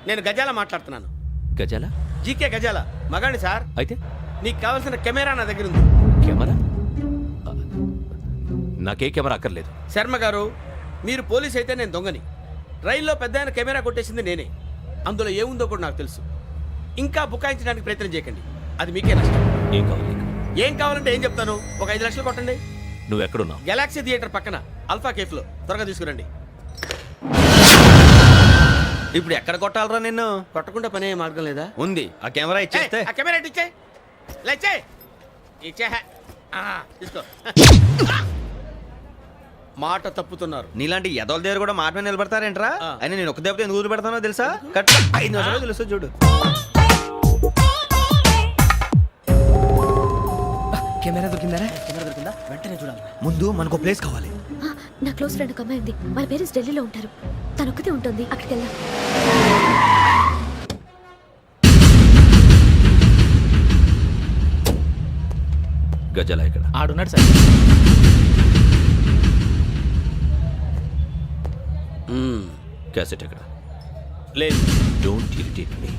నేను గజాల మాట్లాడుతున్నాను. గజాల? జీకే గజాల మగాడి సార్. అయితే నీకు కావాల్సిన కెమెరా నా దగ్గర ఉంది. కెమెరా? నాకే కెమెరా అక్కర్లేదు. శర్మ గారు, మీరు పోలీస్ అయితే నేను దొంగని. రైల్లో పెద్ద ఆయన కెమెరా కొట్టేసింది నేనే. అందులో ఏముందో కూడా నాకు తెలుసు. ఇంకా బుకాయించడానికి ప్రయత్నం చేయకండి, అది మీకే నష్టం. ఏం కావాలి నీకు? ఏం కావాలంటే ఏం చెప్తాను. ఒక 5 లక్షలు కొట్టండి. నువ్వెక్కడున్నావు? గెలాక్సీ థియేటర్ పక్కన అల్ఫా కేఫ్లో. త్వరగా తీసుకురండి. ఇప్పుడు ఎక్కడ కొట్టాలరా నిన్ను? కొట్టకుండా పనే మార్గం లేదా? ఉంది. ఆ కెమెరా ఇచ్చేస్తే ఆ కెమెరా ఇచ్చే లేచే ఇచ్చే తీసుకో. మాట తప్పుతున్నారు. నీలాంటి ఎదల దగ్గర కూడా మాట మీద నిలబడతారేంట్రా? ఆ. అయినా నేను ఒక దెబ్బతో ఎందుకు పెడతానో తెలుసా? కట్ 5 నిమిషాలు తెలుసు చూడు. కెమెరా దొరికిందా? వెంటనే చూడాలి. ముందు మనకు ప్లేస్ కావాలి. నా క్లోజ్ ఫ్రెండ్ ఒక అమ్మాయి ఉంది. వాళ్ళ పేరెంట్స్ ఢిల్లీలో ఉంటారు. తను ఒక్కతే ఉంటుంది. అక్కడికి వెళ్దాం. గజాల ఇక్కడ ఆడున్నాడు సార్. క్యాసెట్ ఎక్కడ? లేదు. Don't irritate me.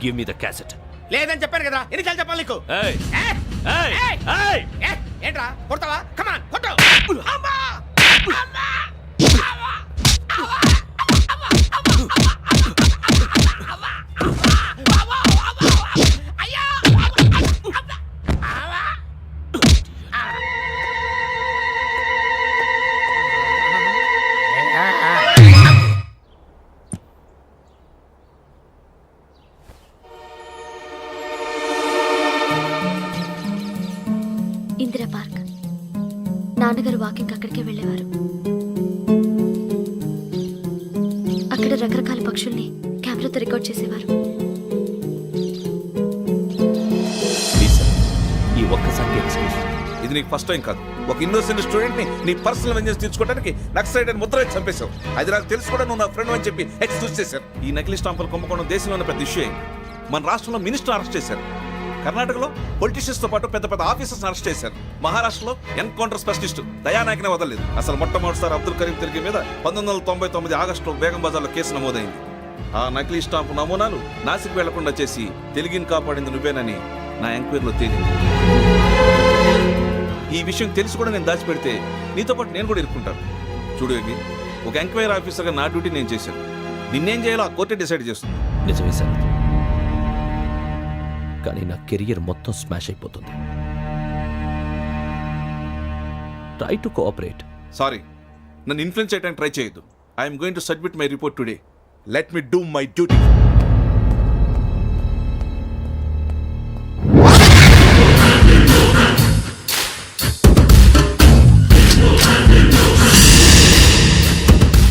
Give me the cassette. లేదని చెప్పాను కదా, ఎన్నిసార్లు చెప్పాలి నీకు? ఏయ్ ఏయ్! ఏయ్ ఏయ్! ఏయ్ ఏయ్! ఏంట్రా కొడతావా? కమాన్ కొట్టు. అమ్మా! అమ్మా! ఇందిరా పార్క్. నాన్నగారు వాకింగ్ అక్కడికే వెళ్ళేవారు. అక్కడ రకరకాల పక్షుల్ని కెమెరాతో రికార్డ్ చేసేవారు. ప్లీజ్ సార్, ఈ ఒక్కసారి ఎక్స్క్యూజ్. ఇది నీకు ఫస్ట్ టైం కాదు. ఒక ఇన్నోసెంట్ స్టూడెంట్ ని నీ పర్సనల్ వెంజెన్స్ తీర్చుకోవడానికి నక్సలైట్ అని ముద్ర వేసి చంపేశావు. అది నాకు తెలుసు కూడా నువ్వు నా ఫ్రెండ్ అని చెప్పి ఎక్స్క్యూజ్ చేశారు. ఈ నకిలీ స్టాంపులు కుంభకోణం దేశంలో ఉన్న పెద్ద ఇష్యూ అయింది. మన రాష్ట్రంలో మినిస్టర్ అరెస్ట్ చేశారు. కర్ణాటకలో పొలిటీషియన్స్ తో పాటు పెద్ద పెద్ద ఆఫీసర్స్ అరెస్ట్ చేశారు. మహారాష్ట్రలో ఎన్కౌంటర్ స్పెషలిస్ట్ దయానాయకనే వదలలేదు. అసలు మొట్టమొదటిసారి అబ్దుల్ కరీం తిరిగి మీద 1999 ఆగస్టులో బేగం బజార్లో కేసు నమోదైంది. ఆ నకిలీ స్టాంపు నమూనాలు నాసిక్ వెళ్లకుండా చేసి తెలుగుని కాపాడింది నువ్వేనని నా ఎంక్వైరీలో తేలింది. ఈ విషయం తెలిసి కూడా నేను దాచిపెడితే నీతో పాటు నేను కూడా ఇరుక్కుంటాను. చూడు యోగి, ఒక ఎంక్వైరీ ఆఫీసర్గా నా డ్యూటీ నేను చేశాను. నిన్నేం చేయాలో ఆ కోర్టే డిసైడ్ చేస్తుంది. నిజమే సార్, కానీ నా కెరియర్ మొత్తం స్మాష్ అయిపోతుంది. Try to cooperate. సారీ, నన్ను ఇన్ఫ్లుయెన్స్ చేయడానికి ట్రై చేయొద్దు. I'm going to submit my report today. Let me do my duty.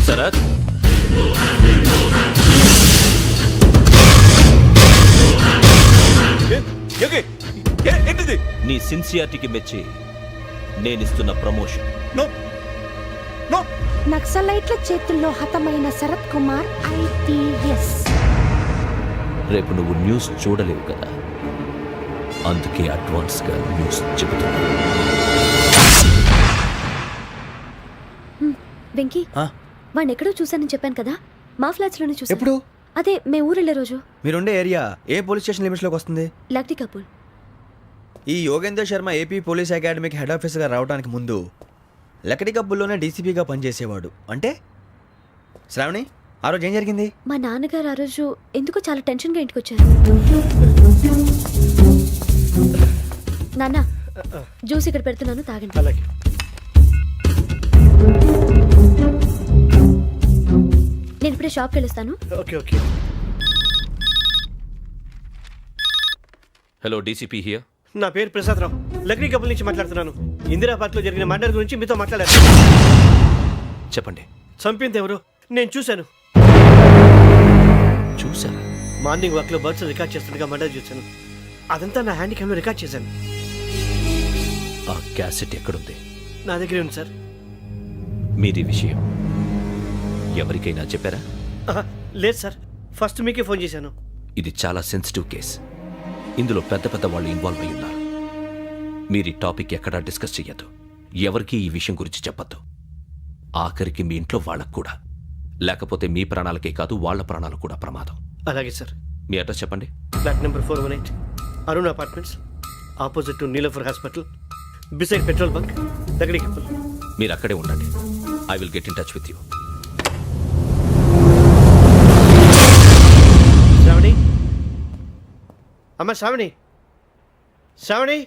Sharath, ఏంటిది? నీ సిన్సియారిటీకి మెచ్చి నేనిస్తున్న ప్రమోషన్. No no. నక్సలైట్ల చేతుల్లో హతమైన శరత్ కుమార్ IPS. రేపు నువ్వు న్యూస్ చూడలేవు కదా, అందుకే అడ్వాన్స్ గా న్యూస్ చెబుతున్నా. వెంకీ, వాడిని ఎక్కడో చూశానని చెప్పాను కదా, మా ఫ్లాట్స్ లోనే చూసాను. ఎప్పుడు? అదే మేము ఊరెళ్ళే రోజు. మీరుండే ఏరియా ఏ పోలీస్ స్టేషన్ లిమిట్స్ లోకి వస్తుంది? లక్టీ కపూల్. ఈ యోగేందర్ శర్మ ఏపీ పోలీస్ అకాడమీకి హెడ్ ఆఫీసర్గా రావడానికి ముందు లకడి కబ్బుల్లోనే డీసీపీగా పనిచేసేవాడు. అంటే శ్రావణి, ఆ రోజు ఏం జరిగింది? మా నాన్నగారు ఆ రోజు ఎందుకో చాలా టెన్షన్గా ఇంటికి వచ్చారు. నాన్న, జ్యూస్ ఇక్కడ పెడుతున్నాను, తాగండి. అలాగే. నేను ఇప్పుడే షాప్కి వెళ్ళొస్తాను. Okay okay. Hello, DCP here. నా పేరు ప్రసాదరావు, లక్డీ కపుల్ నుంచి మాట్లాడుతున్నాను. ఇందిరా పార్క్ లో జరిగిన మర్డర్ గురించి మీతో మాట్లాడారు. చెప్పండి. చంపింది ఎవరు? నేను చూశాను. చూసారా? మార్నింగ్ వాక్ లో బర్డ్స్ రికార్డ్ చేస్తుండగా మర్డర్ చూశాను. అదంతా నా హ్యాండ్ క్యామ్ లో రికార్డ్ చేశాను. ఆ క్యాసెట్ ఎక్కడుంది? నా దగ్గరే ఉంది సార్. మీది విషయం ఎవరికైనా చెప్పారా? లేదు సార్, ఫస్ట్ మీకే ఫోన్ చేశాను. ఇది చాలా సెన్సిటివ్ కేస్. ఇందులో పెద్ద పెద్ద వాళ్ళు ఇన్వాల్వ్ అయి ఉన్నారు. మీరు ఈ టాపిక్ ఎక్కడా డిస్కస్ చెయ్యొద్దు. ఎవరికి ఈ విషయం గురించి చెప్పొద్దు. ఆఖరికి మీ ఇంట్లో వాళ్ళకు కూడా. లేకపోతే మీ ప్రాణాలకే కాదు వాళ్ళ ప్రాణాలు కూడా ప్రమాదం. అలాగే సార్. మీ అడ్రస్ చెప్పండి. Flat number 418 Arun apartments, opposite to Niloufer hospital, beside petrol bunk, దగ్గర. మీరు అక్కడే ఉండండి. I will get in touch with you. Shravani, అమ్మ శ్రావణి, శ్రావణి.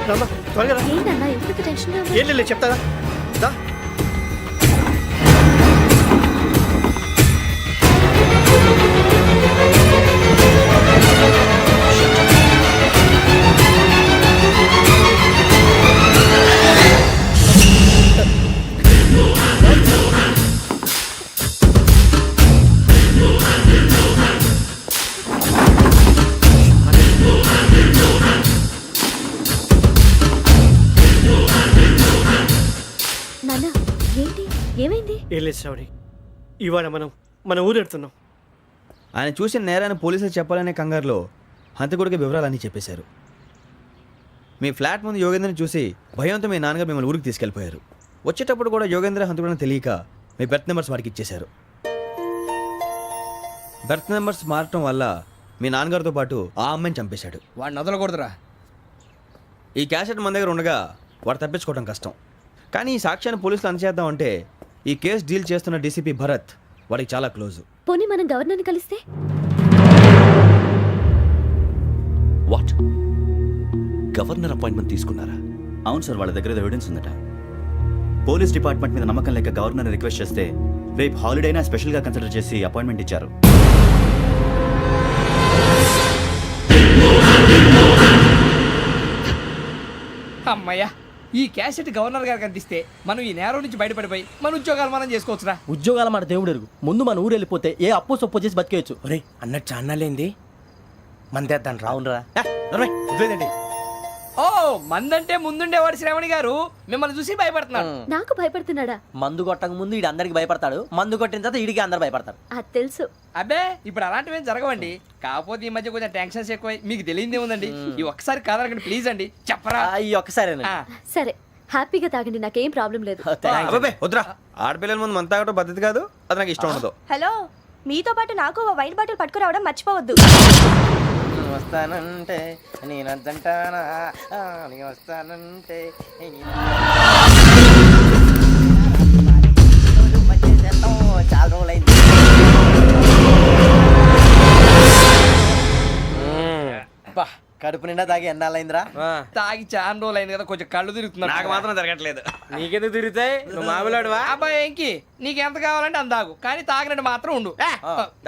రామ్మా, త్వరగా రా. ఏంటన్నా ఎందుకు టెన్షన్ ఏం లేదు, చెప్తారా? దా. నాన్న ఏంటి ఏమైంది? ఏం లేదు శ్రావణి, ఇవాళ మనం మన ఊరెడుతున్నాం. ఆయన చూసిన నేరాన్ని పోలీసులు చెప్పాలనే కంగారులో హంతకుడికి వివరాలన్నీ చెప్పేశారు. మీ ఫ్లాట్ ముందు యోగేంద్రని చూసి భయంతో మీ నాన్నగారు మిమ్మల్ని ఊరికి తీసుకెళ్ళిపోయారు. వచ్చేటప్పుడు కూడా యోగేంద్ర హంతకుడని తెలియక మీ బెర్త్ నెంబర్స్ వారికి ఇచ్చేశారు. బెర్త్ నెంబర్స్ మారటం వల్ల మీ నాన్నగారితో పాటు ఆ అమ్మాయిని చంపేశాడు. వాడిని వదలకూడదురా. ఈ క్యాసెట్ మన దగ్గర ఉండగా వాడు తప్పించుకోవడం కష్టం. కానీ ఈ సాక్ష్యాన్ని పోలీసులు అందజేద్దామంటే ఈ కేసు డీల్ చేస్తున్న డీసీపీ భరత్ వాడికి చాలా క్లోజు. పోనీ మనం గవర్నర్ని కలిస్తే? వాట్? గవర్నర్ అపాయింట్మెంట్ తీసుకున్నారా? అవును సార్, వాళ్ళ దగ్గర ఎవిడెన్స్ ఉందట. పోలీస్ డిపార్ట్మెంట్ మీద నమ్మకం లేక గవర్నర్ రిక్వెస్ట్ చేస్తే రేపు హాలిడేనా స్పెషల్గా కన్సిడర్ చేసి అపాయింట్మెంట్ ఇచ్చారు. అమ్మయ్యా, ఈ క్యాసెట్ గవర్నర్ గారికి అందిస్తే మనం ఈ నేరం నుంచి బయటపడిపోయి మన ఉద్యోగాలు మనం చేసుకోవచ్చురా. ఉద్యోగాల మాట దేవుడు ఎరుగు. ముందు మన ఊరు వెళ్ళిపోతే ఏ అప్పు సొప్పు చేసి బతికేయచ్చు. ఒరే అన్నట్టు చాన్నాలేంది మందేద్దాను రా. అవునరా? వదిలేదండి. ఓ మందంటే ముందుండేవాడు శ్రావణి గారు మిమ్మల్ని చూసి భయపడుతున్నాడు. నాకు భయపడుతున్నాడా? మందు కొట్టక ముందు ఈడు అందరికి భయపడతాడు, మందు కొట్టిన తర్వాత ఈడికి అందరు భయపడతారు. అది తెలుసు. అబ్బే ఇప్పుడు అలాంటివి ఏం జరగవండి. కాకపోతే ఈ మధ్య కొంచెం టెన్షన్స్ ఎక్కువ, మీకు తెలియదే ఉందండి. ఈ ఒక్కసారి కాదనకండి ప్లీజ్ అండి, చెప్పరా. ఈ ఒక్కసారి ఆ, సరే హ్యాపీగా తాగండి, నాకేం ప్రాబ్లం లేదు. అబ్బాబే వద్దురా. ఆడపిల్లల ముందు మంత తాగటం పద్ధతి కాదు. అది నాకు ఇష్టం ఉండదు. హలో, మీతో పాటు నాకు ఓ వైన్ బాటిల్ పట్టుకురావడం మర్చిపోవద్దు. వస్తానంటే నేనంటానా, వస్తానంటే చాలా రోజులైంది. కడుపు నిండా తాగి ఎన్నాళ్ళైందిరా? తాగి చాలా రోజులు అయింది కదా, కొంచెం కళ్ళు తిరుగుతున్నా. నాకు మాత్రం జరగట్లేదు. నీకెందుకు తిరుగుతాయి? నువ్వు మామిలాడువా? అబ్బాయి ఏంకి నీకు ఎంత కావాలంటే అంత తాగు, కానీ తాగినట్టు మాత్రం ఉండు.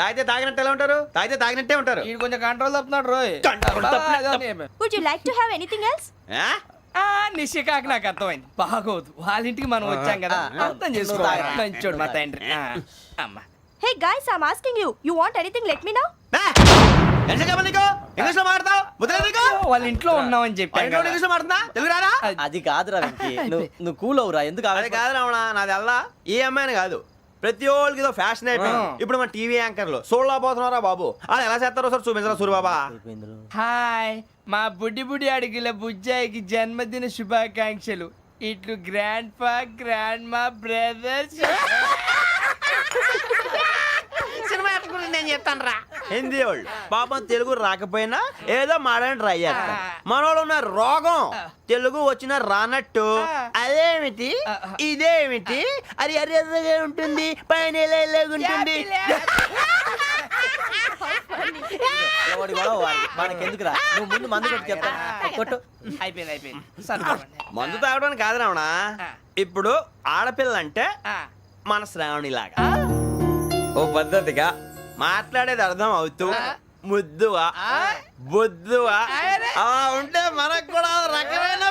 తాగితే తాగినట్టు ఎలా ఉంటారు? తాగితే తాగినట్టే ఉంటారు. వీడు కొంచెం కంట్రోల్ తప్పుతున్నాడు రోయ్. Would you like to have anything else? నిశ్చికాకి నాకు అర్థమైంది. బాగోదు, వాళ్ళ ఇంటికి మనం వచ్చాం కదా, అర్థం చేసుకోవాలి. మంచోడు మా తండ్రి. అమ్మా hey guys, I am asking you, you want anything let me know. English లో మాట్లాడతావు? వాళ్ళ ఇంట్లో ఉన్నామని చెప్పాను కదా. ఇంగ్లీష్ లో మాట్లాడుతున్నా? తెలుగు రారా? అది కాదురా వెంకీ, నువ్వు కూల్ అవురా. ఎందుకు అదే కాదు రావణ, నాది అల్లా ఏ అమ్మాయిని కాదు, ప్రతి ఒక్కరికి ఇదో ఫ్యాషన్ అయిపోయింది. ఇప్పుడు మన టీవీ యాంకర్లు సోళ్ళ పోతున్నారా బాబు, అది ఎలా చేస్తారో సార్ చూపించరా సూరిబాబా. హాయ్, మా బుడ్డి బుడి అడిగిల బుజ్జాయికి జన్మదిన శుభాకాంక్షలు. ఇట్లు గ్రాండ్ ఫా గ్రాండ్ మా బ్రదర్స్. సినిమా గురించి నేను చెప్తాను రా. హిందీ వాళ్ళు పాపం తెలుగు రాకపోయినా ఏదో మాడని ట్రై చేస్తారు. మనోళ్ళు ఉన్న రోగం తెలుగు వచ్చిన రానట్టు అదేమిటి ఇదేమిటి అది అర్యగా ఉంటుంది, పైన ఉంటుంది. ఎవడి గొడవ వాడిది. మనకెందుకురా నువ్వు ముందు మందు కొట్టి చెప్తా కొట్టు. అయిపోయింది సరిపోండి. మందు తాగడానికి కాదు రావణ ఇప్పుడు ఆడపిల్ల అంటే మన శ్రావణిలాగా ఓ పద్ధతిగా మాట్లాడేది అర్థం అవుతూ ముద్దువా బొద్దువా అలా ఉంటే మనకు కూడా ఒక రకమైన